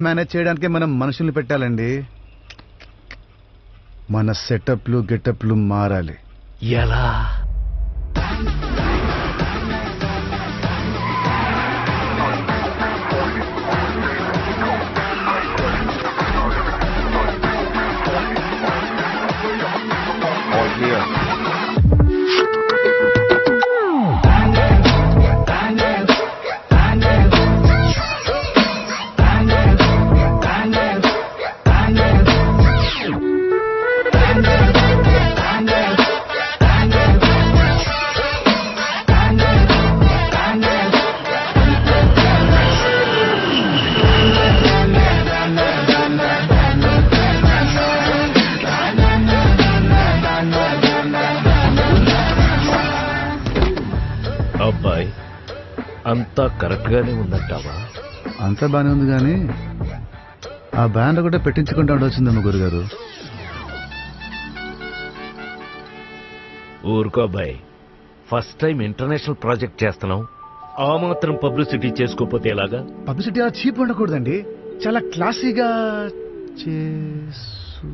Manage చేయడానికి మనం మనుషుల్ని పెట్టాలండి. మన సెటప్లు గెటప్లు మారాలి. ఎలా? అబ్బాయి అంతా కరెక్ట్ గానే ఉందంటావా? అంతా బానే ఉంది కానీ ఆ బ్యాండ్ కూడా పెట్టించుకుంటూ ఉండొచ్చిందమ్మ గురుగారు. ఊరుకో అబ్బాయి, ఫస్ట్ టైం ఇంటర్నేషనల్ ప్రాజెక్ట్ చేస్తున్నాం, ఆ మాత్రం పబ్లిసిటీ చేసుకోపోతే ఎలాగా? పబ్లిసిటీ అలా చీప్ ఉండకూడదండి, చాలా క్లాసీగా చేసు